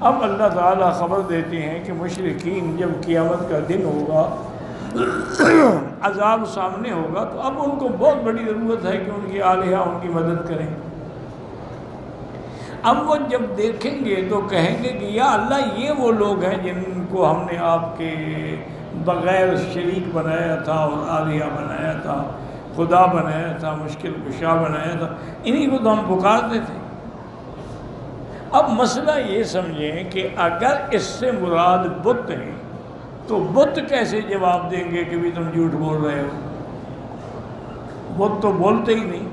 اب اللہ تعالیٰ خبر دیتے ہیں کہ مشرکین جب قیامت کا دن ہوگا، عذاب سامنے ہوگا، تو اب ان کو بہت بڑی ضرورت ہے کہ ان کی آلہہ ان کی مدد کریں۔ اب وہ جب دیکھیں گے تو کہیں گے کہ یا اللہ یہ وہ لوگ ہیں جن کو ہم نے آپ کے بغیر شریک بنایا تھا اور آلہہ بنایا تھا، خدا بنایا تھا، مشکل کشا بنایا تھا، انہی کو تو ہم پکارتے تھے۔ اب مسئلہ یہ سمجھیں کہ اگر اس سے مراد بت ہیں تو بت کیسے جواب دیں گے کہ بھی تم جھوٹ بول رہے ہو؟ بت تو بولتے ہی نہیں۔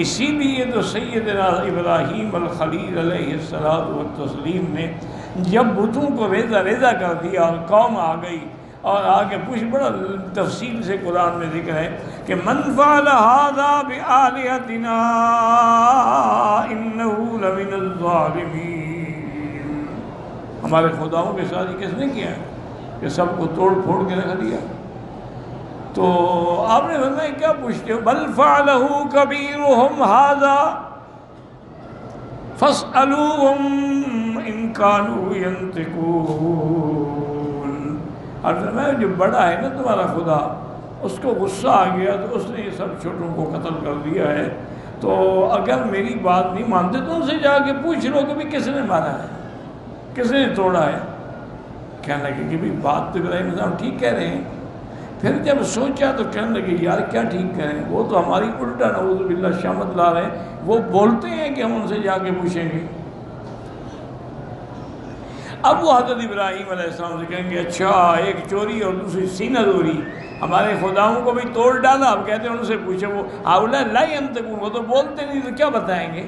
اسی لیے تو سیدنا ابراہیم الخلیل علیہ الصلوۃ والتسلیم نے جب بتوں کو ریزہ ریزہ کر دیا اور قوم آ گئی اور آگے پوچھ، بڑا تفصیل سے قرآن میں ذکر ہے کہ من فعل ھذا بآلہتنا انہ لمن الظالمین، ہمارے خداؤں کے ساتھ یہ کس نے کیا ہے کہ سب کو توڑ پھوڑ کے رکھ دیا؟ تو آپ نے فرمایا کیا پوچھتے ہو؟ بل فعلہ کبیرہم ھذا فاسألوہم ان کانوا ینطقون۔ اور فرمایا جو بڑا ہے نا تمہارا خدا، اس کو غصہ آ گیا تو اس نے یہ سب چھوٹوں کو قتل کر دیا ہے، تو اگر میری بات نہیں مانتے تو ان سے جا کے پوچھ لو کہ بھی کس نے مارا ہے، کس نے توڑا ہے۔ کہنے لگے کہ بھی بات تو ابراہیم صاحب ٹھیک کہہ رہے ہیں۔ پھر جب سوچا تو کہنے لگے یار کیا ٹھیک کہیں، وہ تو ہماری الٹا نعوذ باللہ شامت لا رہے ہیں، وہ بولتے ہیں کہ ہم ان سے جا کے پوچھیں گے۔ اب وہ حضرت ابراہیم علیہ السلام سے کہیں گے اچھا ایک چوری اور دوسری سینہ دوری، ہمارے خداؤں کو بھی توڑ ڈالا، اب کہتے ہیں ان سے پوچھو، وہ ہؤلاء لا ينطقون، وہ تو بولتے نہیں تو کیا بتائیں گے؟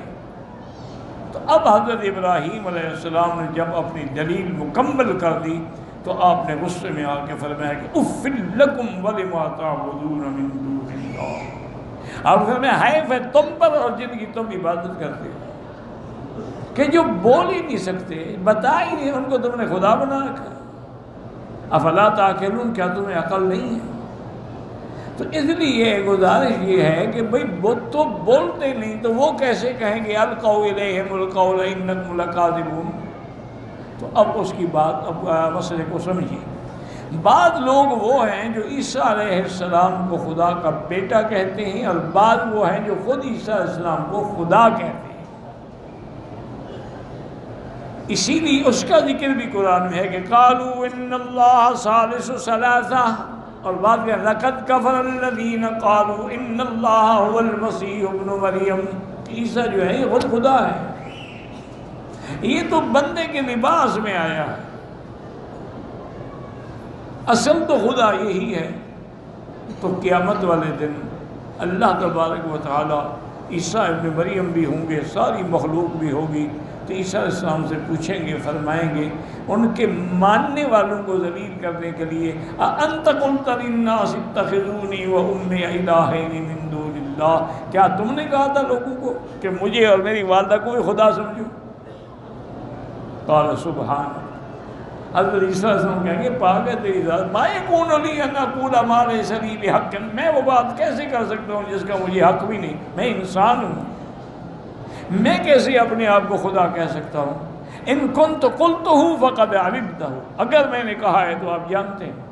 تو اب حضرت ابراہیم علیہ السلام نے جب اپنی دلیل مکمل کر دی تو آپ نے غصے میں آ کے فرمایا کہ اف لکم ولما تعبدون من دون اللہ، آپ فرمایا حیف ہے تم پر اور جن کی تم عبادت کرتے ہو، کہ جو بول ہی نہیں سکتے، بتا ہی نہیں، ان کو تم نے خدا بنا رکھا۔ افلا تعقلون، کیا تمہیں عقل نہیں ہے؟ تو اس لیے گزارش یہ ہے کہ بھئی وہ تو بولتے نہیں تو وہ کیسے کہیں گے القوا الیہم القول انکم لکاذبون؟ تو اب اس کی بات، اب مسئلے کو سمجھیے۔ بعض لوگ وہ ہیں جو عیسیٰ علیہ السلام کو خدا کا بیٹا کہتے ہیں، اور بعض وہ ہیں جو خود عیسیٰ علیہ السلام کو خدا کہتے ہیں۔ اسی لیے اس کا ذکر بھی قرآن میں ہے کہ قالوا ان اللہ ثالث ثلاثہ، اور بعد میں لقد کفر الذین قالوا ان اللہ هو المسیح ابن مریم، عیسیٰ جو ہے یہ خود خدا ہے، یہ تو بندے کے لباس میں آیا ہے، اصل تو خدا یہی ہے۔ تو قیامت والے دن اللہ تبارک و تعالی عیسیٰ ابن مریم بھی ہوں گے، ساری مخلوق بھی ہوگی، تو عیسیٰ علیہ السلام سے پوچھیں گے، فرمائیں گے ان کے ماننے والوں کو ذلیل کرنے کے لیے اَأَنْتَ قُلْتَ لِلنَّاسِ اتَّخِذُونِي وَأُمِّيَ إِلَٰهَيْنِ مِن دُونِ اللَّهِ، کیا تم نے کہا تھا لوگوں کو کہ مجھے اور میری والدہ کو بھی خدا سمجھو؟ قال سبحان، حضرت عیسیٰ علیہ السلام کہیں گے پاک ہے تیری ذات، ما یکون لی ان اقول ما لیس لی بحق، میں وہ بات کیسے کر سکتا ہوں جس کا مجھے حق بھی نہیں، میں انسان ہوں، میں کیسے اپنے آپ کو خدا کہہ سکتا ہوں؟ ان کنت قلتہ فقد علمتہ، اگر میں نے کہا ہے تو آپ جانتے ہیں۔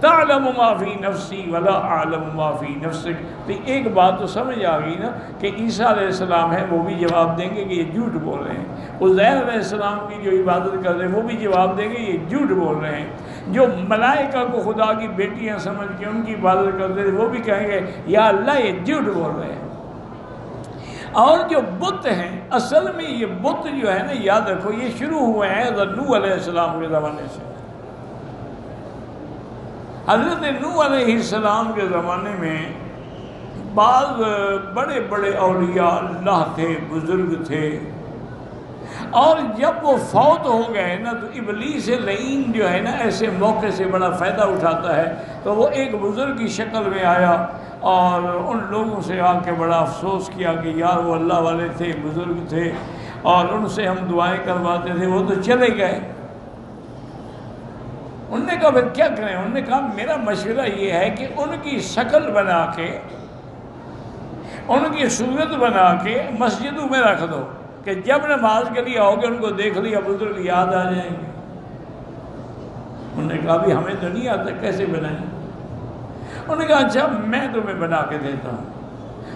تعلم ما فی نفسی ولا اعلم ما فی نفسک، تو ایک بات تو سمجھ آ گئی نا کہ عیسیٰ علیہ السلام ہے وہ بھی جواب دیں گے کہ یہ جھوٹ بول رہے ہیں، عزیر علیہ السلام کی جو عبادت کر رہے ہیں وہ بھی جواب دیں گے یہ جھوٹ بول رہے ہیں، جو ملائکہ کو خدا کی بیٹیاں سمجھ کے ان کی عبادت کرتے تھے وہ بھی کہیں گے یا اللہ یہ جھوٹ بول رہے ہیں۔ اور جو بت ہیں، اصل میں یہ بت جو ہے نا، یاد رکھو یہ شروع ہوئے ہیں حضرت نوح علیہ السلام کے زمانے سے۔ حضرت نوح علیہ السلام کے زمانے میں بعض بڑے بڑے اولیاء اللہ تھے، بزرگ تھے، اور جب وہ فوت ہو گئے نا تو ابلیس لعین جو ہے نا ایسے موقع سے بڑا فائدہ اٹھاتا ہے، تو وہ ایک بزرگ کی شکل میں آیا اور ان لوگوں سے آ کے بڑا افسوس کیا کہ یار وہ اللہ والے تھے، بزرگ تھے، اور ان سے ہم دعائیں کرواتے تھے، وہ تو چلے گئے۔ انہوں نے کہا پھر کیا کریں؟ انہوں نے کہا میرا مشورہ یہ ہے کہ ان کی شکل بنا کے، ان کی صورت بنا کے مسجدوں میں رکھ دو، کہ جب نماز کے لیے آؤ گے ان کو دیکھ لیا بزرگ یاد آ جائیں گے. انہوں نے کہا بھی ہمیں تو نہیں آتا کیسے بنائیں. انہوں نے کہا اچھا میں تمہیں بنا کے دیتا ہوں.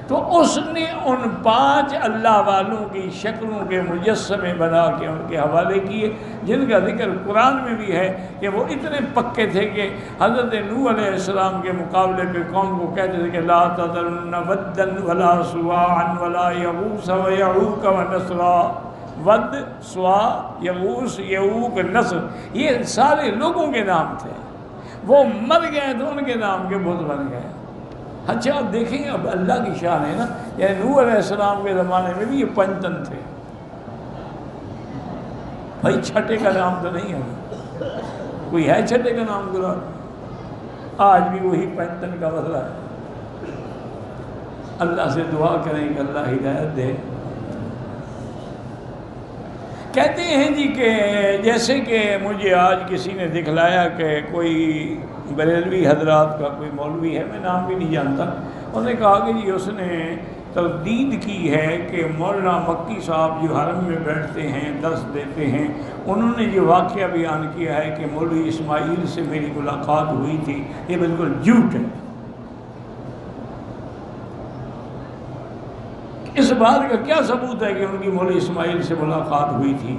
تو اس نے ان 5 اللہ والوں کی شکلوں کے مجسمے بنا کے ان کے حوالے کیے، جن کا ذکر قرآن میں بھی ہے کہ وہ اتنے پکے تھے کہ حضرت نوح علیہ السلام کے مقابلے پہ قوم کو کہتے تھے کہ لا تذرن ودا ولا سواعا ولا یغوث ویعوق ونسرا. ود، سوا، یغوث، یعوق، نسر، یہ سارے لوگوں کے نام تھے. وہ مر گئے تو ان کے نام کے بت بن گئے. اچھا اب دیکھیں اب اللہ کی شان ہے نا، یعنی نوح علیہ السلام کے زمانے میں بھی یہ پنجتن تھے. بھائی چھٹے کا نام تو نہیں ہے، کوئی ہے چھٹے کا نام قرآن؟ آج بھی وہی پنجتن کا مسئلہ ہے. اللہ سے دعا کریں کہ اللہ ہدایت دے. کہتے ہیں جی کہ جیسے کہ مجھے آج کسی نے دکھلایا کہ کوئی بریلوی حضرات کا کوئی مولوی ہے، میں نام بھی نہیں جانتا، انہوں نے کہا کہ جی اس نے تردید کی ہے کہ مولانا مکی صاحب جو حرم میں بیٹھتے ہیں درس دیتے ہیں، انہوں نے یہ واقعہ بیان کیا ہے کہ مولوی اسماعیل سے میری ملاقات ہوئی تھی. یہ بالکل جھوٹ ہے. اس بات کا کیا ثبوت ہے کہ ان کی مولوی اسماعیل سے ملاقات ہوئی تھی؟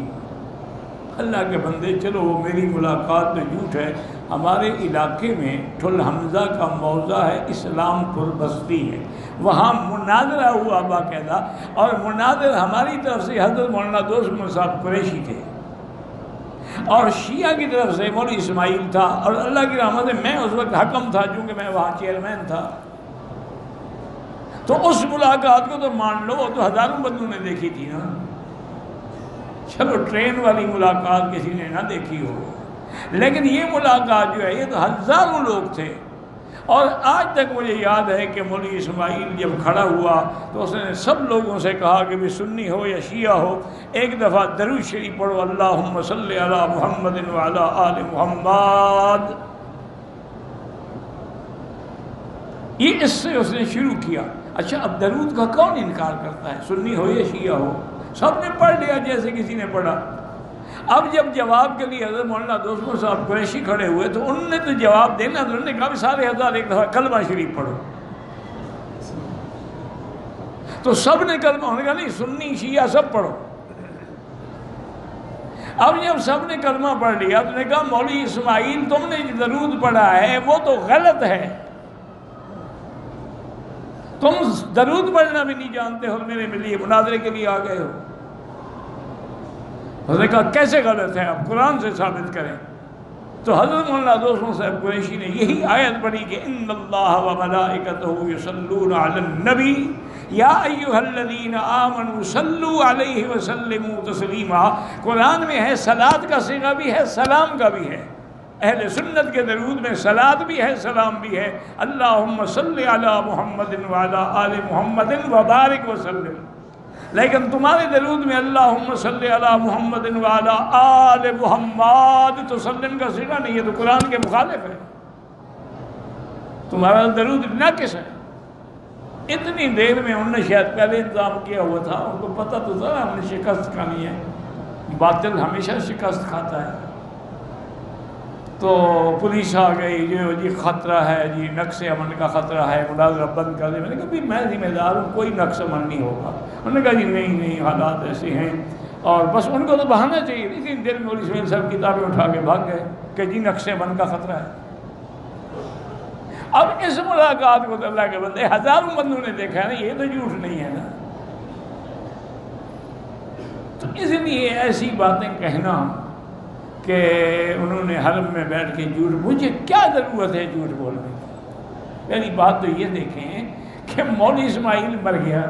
اللہ کے بندے، چلو وہ میری ملاقات تو جھوٹ ہے. ہمارے علاقے میں ٹھل حمزہ کا موضع ہے، اسلام پور بستی ہے، وہاں مناظرہ ہوا باقاعدہ، اور مناظر ہماری طرف سے حضرت مولانا دوست محمد صاحب قریشی تھے، اور شیعہ کی طرف سے مولوی اسماعیل تھا. اور اللہ کی رحمت سے میں اس وقت حکم تھا چونکہ میں وہاں چیئرمین تھا. تو اس ملاقات کو تو مان لو، تو ہزاروں بندوں نے دیکھی تھی نا. چلو ٹرین والی ملاقات کسی نے نہ دیکھی ہو، لیکن یہ ملاقات جو ہے یہ تو ہزاروں لوگ تھے. اور آج تک مجھے یاد ہے کہ مولوی اسماعیل جب کھڑا ہوا تو اس نے سب لوگوں سے کہا کہ بھی سنی ہو یا شیعہ ہو، ایک دفعہ درود شریف پڑھو، اللہم صلی علی محمد وعلی آل محمد. یہ اس سے اس نے شروع کیا. اچھا اب درود کا کون انکار کرتا ہے، سنی ہو یا شیعہ ہو؟ سب نے پڑھ لیا جیسے کسی نے پڑھا. اب جب جواب کے لیے حضرت مولانا دوست محمد صاحب قریشی کھڑے ہوئے تو انہوں نے تو جواب دینا، تو انہوں نے کہا بھی سارے ہزار ایک دفعہ کلمہ شریف پڑھو. تو سب نے کلمہ، انہوں نے کہا نہیں سنی شیعہ سب پڑھو. اب جب سب نے کلمہ پڑھ لیا تو انہوں نے کہا مولوی اسماعیل تم نے درود پڑھا ہے وہ تو غلط ہے، تم درود پڑھنا بھی نہیں جانتے ہو، میرے لیے مناظرے کے لیے آ گئے ہو. اس نے کہا کیسے غلط ہے، آپ قرآن سے ثابت کریں. تو حضرت مولانا دوست محمد صاحب قریشی نے یہی آیت پڑھی کہ ان اللہ وملائکتہ یصلون علی النبی یا ایھا الذین آمنوا صلوا علیہ وسلموا تسلیما. قرآن میں ہے صلاۃ کا صیغہ بھی ہے، سلام کا بھی ہے. اہل سنت کے درود میں صلاۃ بھی ہے، سلام بھی ہے. اللہم صلی علی محمد وعلی آل محمد وبارک وسلم. لیکن تمہارے درود میں اللہم صلی علی محمد وعلی آل محمد تو سلم کا صیغہ نہیں ہے، تو قرآن کے مخالف ہے. تمہارا درود ناقص ہے. اتنی دیر میں انہوں نے شاید پہلے انتظام کیا ہوا تھا، ان کو پتہ تو تھا ہم نے شکست کھانی ہے، باطل ہمیشہ شکست کھاتا ہے. تو پولیس آ گئی، جو جی خطرہ ہے، جی نقص امن کا خطرہ ہے، مناظرہ بند کر دے. میں نے کہا بھی میں ذمہ دار ہوں، کوئی نقص امن نہیں ہوگا. انہوں نے کہا جی نہیں حالات ایسے ہیں، اور بس ان کو تو بہانا چاہیے. اسی دیر میں مولوی اسماعیل صاحب کتابیں اٹھا کے بھاگ گئے کہ جی نقص امن کا خطرہ ہے. اب اس ملاقات کو تو اللہ کے بندے ہزاروں بندوں نے دیکھا ہے نا، یہ تو جھوٹ نہیں ہے نا. تو اس لیے ایسی باتیں کہنا کہ انہوں نے حرم میں بیٹھ کے جھوٹ، مجھے کیا ضرورت ہے جھوٹ بولنے کی؟ پہلی بات تو یہ دیکھیں کہ مولوی اسماعیل مر گیا،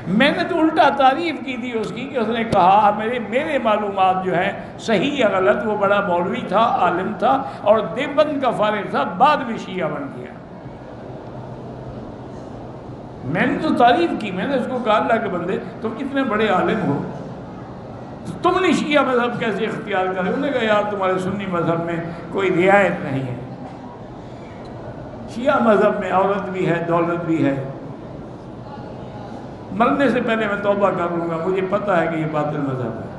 میں نے تو الٹا تعریف کی تھی اس کی کہ اس نے کہا میرے معلومات جو ہیں صحیح یا غلط، وہ بڑا مولوی تھا، عالم تھا، اور دیوبند کا فارغ تھا، بعد میں شیعہ بن گیا. میں نے تو تعریف کی، میں نے اس کو کہا اللہ کے بندے تم اتنے بڑے عالم ہو تو تم نے شیعہ مذہب کیسے اختیار کرے؟ انہوں نے کہا یار تمہارے سنی مذہب میں کوئی رعایت نہیں ہے، شیعہ مذہب میں عورت بھی ہے، دولت بھی ہے. مرنے سے پہلے میں توبہ کر لوں گا، مجھے پتہ ہے کہ یہ باطل مذہب ہے۔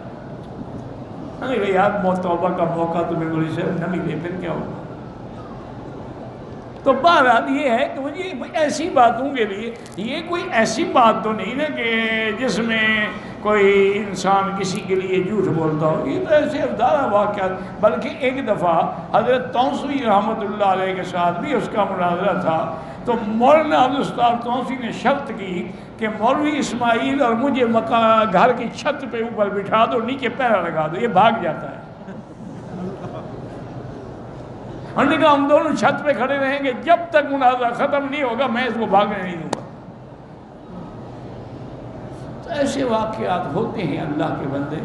میں نے کہا یار توبہ کا موقع تمہیں مجھے سے نہ ملے پھر کیا ہوگا؟ تو بہرحال یہ ہے کہ مجھے ایسی باتوں کے لیے، یہ کوئی ایسی بات تو نہیں نا کہ جس میں کوئی انسان کسی کے لیے جھوٹ بولتا ہو، یہ تو ایسے افدارہ واقعات۔ بلکہ ایک دفعہ حضرت توسوی رحمۃ اللہ علیہ کے ساتھ بھی اس کا مناظرہ تھا، تو مولانا عبدالستار توسوی نے شرط کی کہ مولوی اسماعیل اور مجھے گھر کی چھت پہ اوپر بٹھا دو، نیچے پیرا لگا دو، یہ بھاگ جاتا ہے۔ انہوں نے کہا ہم دونوں چھت پہ کھڑے رہیں گے، جب تک مناظرہ ختم نہیں ہوگا میں اس کو بھاگنے نہیں دوں گا۔ تو ایسے واقعات ہوتے ہیں اللہ کے بندے۔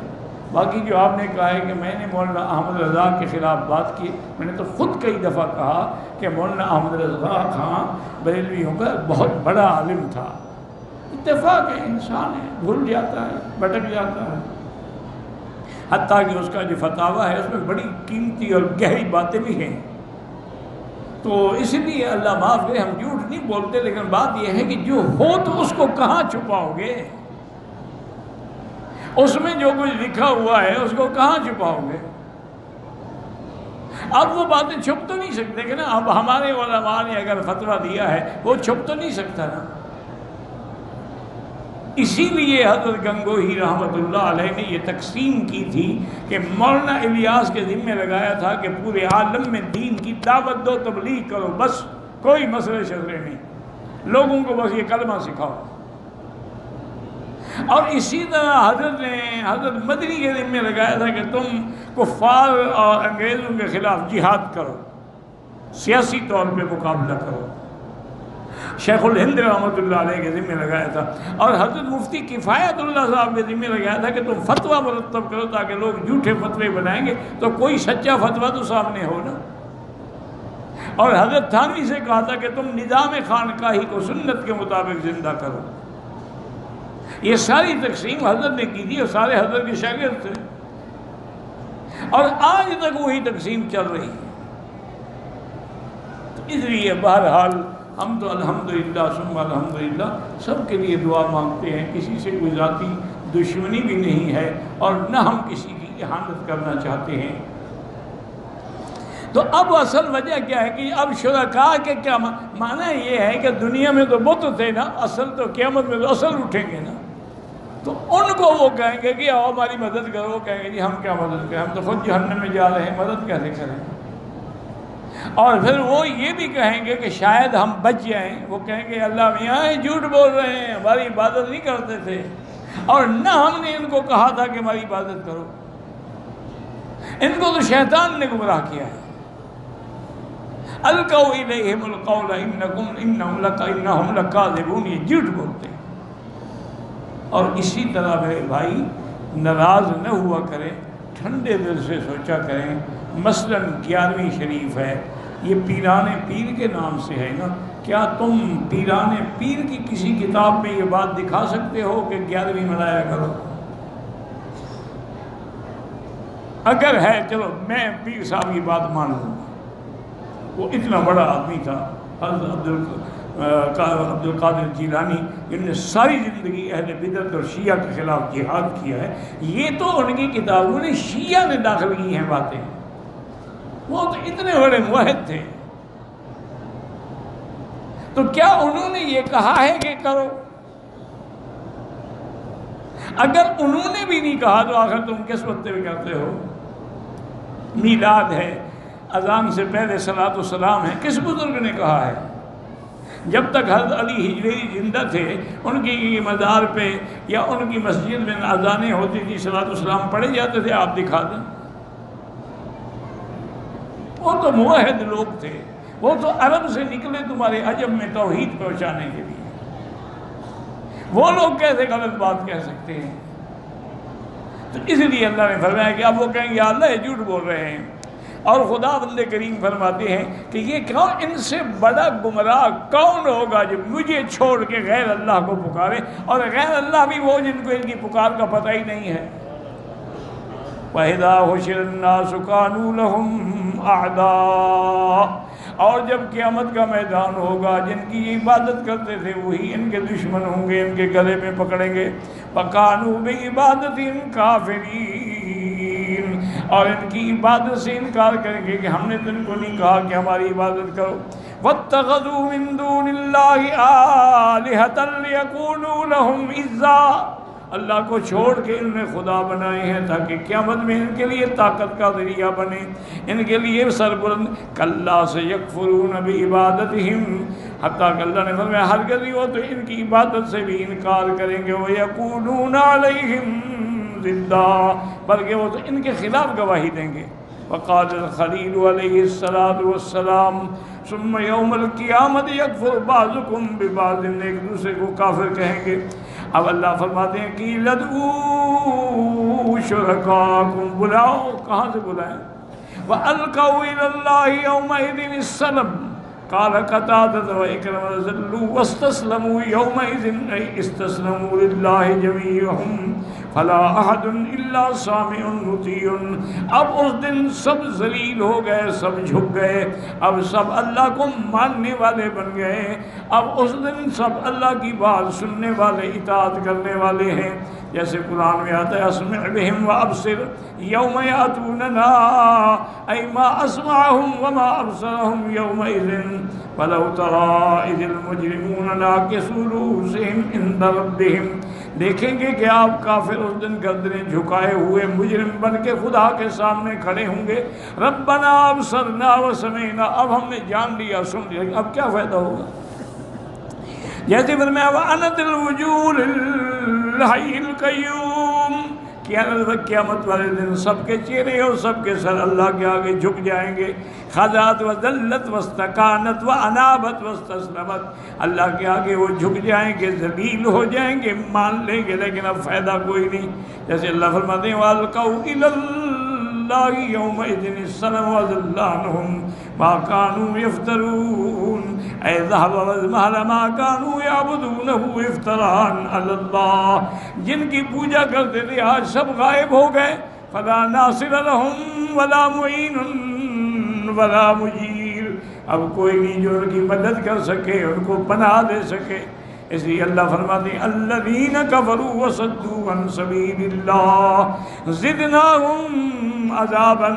باقی جو آپ نے کہا ہے کہ میں نے مولانا احمد رضا کے خلاف بات کی، میں نے تو خود کئی دفعہ کہا کہ مولانا احمد رضا خان بریلویوں کا بہت بڑا عالم تھا۔ اتفاق ہے، انسان ہے، بھول جاتا ہے، بھٹک جاتا ہے، حتیٰ کہ اس کا جو فتاویٰ ہے اس میں بڑی قیمتی اور گہری باتیں بھی ہیں۔ تو اس لیے اللہ معاف کرے، ہم جھوٹ نہیں بولتے، لیکن بات یہ ہے کہ جو ہو تو اس کو کہاں چھپاؤ گے؟ اس میں جو کچھ لکھا ہوا ہے اس کو کہاں چھپاؤ گے؟ اب وہ باتیں چھپ تو نہیں سکتے کہ نا، اب ہمارے علماء نے اگر فتویٰ دیا ہے وہ چھپ تو نہیں سکتا نا۔ اسی لیے حضرت گنگوہی رحمۃ اللہ علیہ نے یہ تقسیم کی تھی کہ مولانا الیاس کے ذمہ لگایا تھا کہ پورے عالم میں دین کی دعوت دو، تبلیغ کرو، بس کوئی مسئلے شسلے نہیں، لوگوں کو بس یہ کلمہ سکھاؤ۔ اور اسی طرح حضرت مدنی کے ذمہ لگایا تھا کہ تم کفار اور انگریزوں کے خلاف جہاد کرو، سیاسی طور پہ مقابلہ کرو۔ شیخ الہند رحمۃ اللہ علیہ کے ذمہ لگایا تھا، اور حضرت مفتی کفایت اللہ صاحب کے ذمہ لگایا تھا کہ تم فتویٰ مرتب کرو تاکہ لوگ جھوٹے فتوے بنائیں گے تو کوئی سچا فتویٰ تو سامنے ہو نا۔ اور حضرت تھانوی سے کہا تھا کہ تم نظام خانقاہی کو سنت کے مطابق زندہ کرو۔ یہ ساری تقسیم حضرت نے کی تھی اور سارے حضرت کے شاگرد تھے، اور آج تک وہی تقسیم چل رہی ہے۔ تو اس لیے بہرحال ہم تو الحمدللہ ثم الحمدللہ سب کے لیے دعا مانگتے ہیں، کسی سے کوئی ذاتی دشمنی بھی نہیں ہے اور نہ ہم کسی کی احانت کرنا چاہتے ہیں۔ تو اب اصل وجہ کیا ہے کہ اب شرکاء کے کیا معنی یہ ہے کہ دنیا میں تو بت تھے نا، اصل تو قیامت میں تو اصل اٹھیں گے نا، تو ان کو وہ کہیں گے کہ آؤ ہماری مدد کرو، وہ کہیں گے جی ہم کیا مدد کریں، ہم تو خود جہنم میں جا رہے ہیں، مدد کیسے کریں؟ اور پھر وہ یہ بھی کہیں گے کہ شاید ہم بچ جائیں، وہ کہیں گے اللہ میاں جھوٹ بول رہے ہیں، ہماری عبادت نہیں کرتے تھے، اور نہ ہم نے ان کو کہا تھا کہ ہماری عبادت کرو، ان کو تو شیطان نے گمراہ کیا ہے۔ القوا الیہم القول انہم لکاذبون، یہ جھوٹ بولتے ہیں۔ اور اسی طرح میرے بھائی ناراض نہ ہوا کریں، ٹھنڈے دل سے سوچا کریں۔ مثلاً 11ویں شریف ہے، یہ پیران پیر کے نام سے ہے نا، کیا تم پیران پیر کی کسی کتاب میں یہ بات دکھا سکتے ہو کہ 11ویں منایا کرو؟ اگر ہے چلو میں پیر صاحب کی بات مان لوں گا، وہ اتنا بڑا آدمی تھا حضرت عبد القادر جیلانی، جن نے ساری زندگی اہل بدعت اور شیعہ کے خلاف جہاد کیا ہے، یہ تو ان کی کتابوں نے شیعہ نے داخل کی ہیں باتیں، وہ تو اتنے بڑے موحد تھے، تو کیا انہوں نے یہ کہا ہے کہ کرو؟ اگر انہوں نے بھی نہیں کہا تو آخر تم کس وقت بھی کرتے ہو؟ میلاد ہے، اذان سے پہلے صلاۃ و سلام ہے، کس بزرگ نے کہا ہے؟ جب تک حضرت علی ہجویری زندہ تھے ان کی مزار پہ یا ان کی مسجد میں اذانیں ہوتی تھی، صلاۃ و سلام پڑھے جاتے تھے، آپ دکھا دیں۔ وہ تو موحد لوگ تھے، وہ تو عرب سے نکلے تمہارے عجم میں توحید پہنچانے کے لیے، وہ لوگ کیسے غلط بات کہہ سکتے ہیں؟ تو اس لیے اللہ نے فرمایا کہ اب وہ کہیں گے اللہ یہ جھوٹ بول رہے ہیں، اور خدا بند کریم فرماتے ہیں کہ یہ کون ان سے بڑا گمراہ کون ہوگا جو مجھے چھوڑ کے غیر اللہ کو پکارے، اور غیر اللہ بھی وہ جن کو ان کی پکار کا پتہ ہی نہیں ہے۔ وَإِذَا حُشِرَ النَّاسُ كَانُوا لَهُمْ أَعْدَاءَ، اور جب قیامت کا میدان ہوگا جن کی یہ عبادت کرتے تھے وہی ان کے دشمن ہوں گے، ان کے گلے میں پکڑیں گے۔ وَقَانُوا بِعِبَادَتِهِمْ كَافِرِينَ، اور ان کی عبادت سے انکار کریں گے کہ ہم نے تو ان کو نہیں کہا کہ ہماری عبادت کرو۔ وَاتَّخَذُوا مِن دُونِ اللَّهِ آلِهَةً لِيَكُونُوا لَهُمْ عِزًّا، اللہ کو چھوڑ کے ان نے خدا بنائے ہیں تاکہ قیامت میں ان کے لیے طاقت کا ذریعہ بنے، ان کے لیے سربلند۔ کَلَّا سَيَكْفُرُونَ بِعِبَادَتِهِمْ، حتیٰ کہ اللہ نے فرمایا ہرگز ہی وہ تو ان کی عبادت سے بھی انکار کریں گے۔ وَيَكُونُونَ عَلَيْهِمْ ضِدًّا، بلکہ وہ تو ان کے خلاف گواہی دیں گے۔ وقال الخلیل علیہ الصلاۃ والسلام ثم یوم القیامت یکفر بعضکم ببعض، ایک دوسرے کو کافر کہیں گے۔ اب اللہ فرماتے ہیں کہ لدعوا شرکاکم، بلاؤ، کہاں سے بلائیں؟ وَأَلْقَوْا إِلَى اللَّهِ يَوْمَئِذٍ السَّلَمَ، قال قتادة وإكرمة ذلوا واستسلموا يومئذ، أي استسلموا لله جميعهم فلا أحد إلا سامع مطيع۔ اب اس دن سب ذلیل ہو گئے، سب جھک گئے، اب سب اللہ کو ماننے والے بن گئے۔ اب اس دن سب اللہ کی بات سننے والے، اطاعت کرنے والے ہیں۔ جیسے قرآن میں آتا ہے اسمع بہم وابصر یوم یاتوننا، ای ما اسمعہم وما ابصرہم یومئذ ولو تری اذ المجرمون ناکسوا رؤوسہم عند ربہم۔ دیکھیں گے کہ آپ کافر اس دن گردنیں جھکائے ہوئے مجرم بن کے خدا کے سامنے کھڑے ہوں گے، ربنا ابصرنا وسمعنا، اب ہم نے جان لیا، سن لیا، اب کیا فائدہ ہوگا؟ جیسے فرمایا وَأَنَتِ الْوُجُوهُ لِلْحَيِّ الْقَيُّومِ، قیامت والے دن سب کے چہرے اور سب کے سر اللہ کے آگے جھک جائیں گے۔ خضعت وذلت واستکانت وانابت واستسلمت، اللہ کے آگے وہ جھک جائیں گے، ذلیل ہو جائیں گے، مان لیں گے، لیکن اب فائدہ کوئی نہیں۔ جیسے اللہ فرماتے ہیں وَأَلْقَوْا إِلَى اللَّهِ يَوْمَئِذٍ السَّلَمَ وَضَلَّ عَنْهُمْ مَا كَانُوا يَفْتَرُونَ، اے ذهب وَاذْمَهَلَ مَا كَانُوا يَعْبُدُونَهُ افْتِرَاءً عَلَى اللَّهِ، جن کی پوجا کرتے تھے آج سب غائب ہو گئے۔ فَلَا نَاصِرَ لَهُمْ وَلَا مُعِينٌ وَلَا مُجِيرٌ، اب کوئی نہیں جو ان کی مدد کر سکے، ان کو پناہ دے سکے۔ اس لیے اللہ فرماتے ہیں الذین کفروا وصدوا عن سبیل اللہ زدناہم عذابا،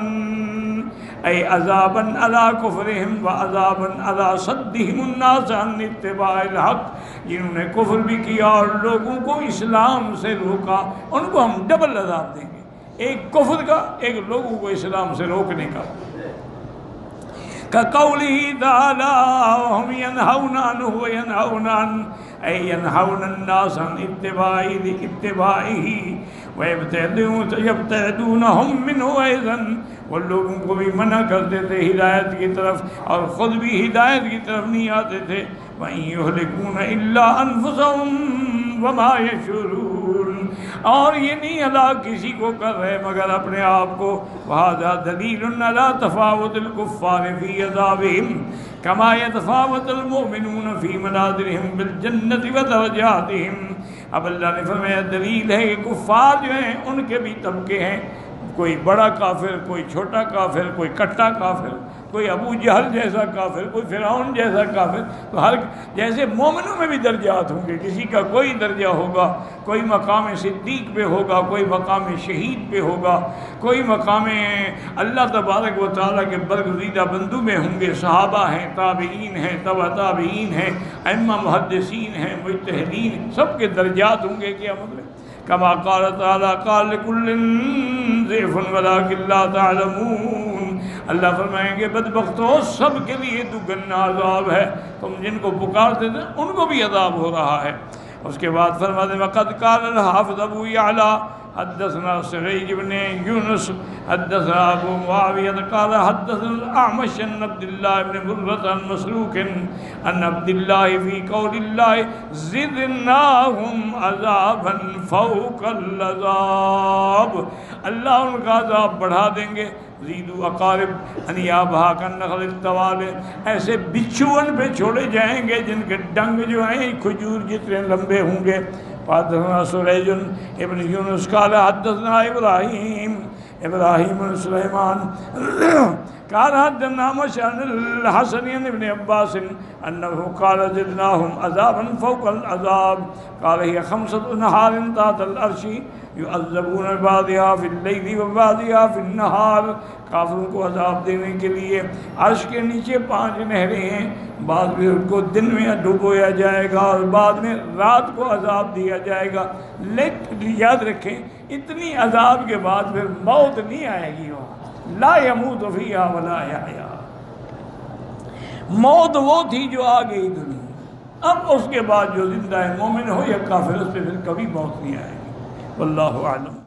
اے عذابا علی کفرہم وعذابا علی صدہم الناس عن اتباع الحق، جنہوں نے کفر بھی کیا اور لوگوں کو اسلام سے روکا، ان کو ہم ڈبل عذاب دیں گے، ایک کفر کا، ایک لوگوں کو اسلام سے روکنے کا۔ كقوله تعالى وهم ينهون عنه وينهون عن، أي ينهون الناس عن اتباعه ويبتعدونهم منه أيضا، وہ لوگوں کو بھی منع کرتے تھے ہدایت کی طرف اور خود بھی ہدایت کی طرف نہیں آتے تھے۔ وَإِن يُهْلِكُونَ إِلَّا أَنفُسَهُمْ وَمَا يَشْعُرُونَ، اور یہ نہیں ہلاک کسی کو کر رہے مگر اپنے آپ کو۔ وَهَذَا دَلِيلٌ عَلَى تَفَاوُتِ الْكُفَّارِ فِي عَذَابِهِمْ كَمَا يَتَفَاوَتُ الْمُؤْمِنُونَ فِي مَنَازِلِهِمْ بِالْجَنَّةِ وَدَرَجَاتِهِمْ، اب اللہ نے فرمایا دلیل ہے کہ کفار جو ہیں ان کے بھی طبقے ہیں، کوئی بڑا کافر، کوئی چھوٹا کافر، کوئی کٹا کافر، کوئی ابو جہل جیسا کافر، کوئی فرعون جیسا کافر، تو ہر جیسے مومنوں میں بھی درجات ہوں گے، کسی کا کوئی درجہ ہوگا، کوئی مقام صدیق پہ ہوگا، کوئی مقام شہید پہ ہوگا، کوئی مقام اللہ تبارک و تعالیٰ کے برگزیدہ بندوں میں ہوں گے، صحابہ ہیں، تابعین ہیں، تبع تابعین ہیں، ائمہ محدثین ہیں، مجتہدین، سب کے درجات ہوں گے قیامت میں۔ کما قال تعالیٰ قال لکل ضعف ولکن لا تعلمون، اللہ فرمائیں گے بدبختو سب کے لیے دگنا عذاب ہے، تم جن کو پکارتے تھے ان کو بھی عذاب ہو رہا ہے۔ اس کے بعد فرماتے ہیں وقد قال الحافظ ابو یعلا حدثنا سعید بن یونس حدثنا ابو معاویہ قال حدثنا الاعمش عن عبد الله بن مرة عن مسروق عن عبد الله في قول الله زدناهم عذابا فوق العذاب، اللہ ان کا عذاب بڑھا دیں گے۔ زیدو اقارب انیابہا کا نخل التوال، ایسے بچھون پہ چھوڑے جائیں گے جن کے ڈنگ جو ہیں کھجور جتنے لمبے ہوں گے۔ حدثنا سریج ابن یونس قال حدثنا ابراہیم ابراہیم بن سلیمان قال حدثنا معشر عن الحسن بن ابن عباس انه قال زدناهم عذابا فوق العذاب قال هي 5 نهار تحت العرش يعذبون بعضها في الليل وبعضها في النهار. کافروں کو عذاب دینے کے لیے عرش کے نیچے 5 نہریں ہیں، بعد میں ان کو دن میں ڈبویا جائے گا اور بعد میں رات کو عذاب دیا جائے گا. لیکن یاد رکھیں اتنی عذاب کے بعد پھر موت نہیں آئے گی. وہاں لا يموت فيها ولا يحيا. موت وہ تھی جو آ گئی دنیا، اب اس کے بعد جو زندہ ہے مومن ہو یا کافر اس پہ پھر کبھی موت نہیں آئے گی. واللہ اعلم.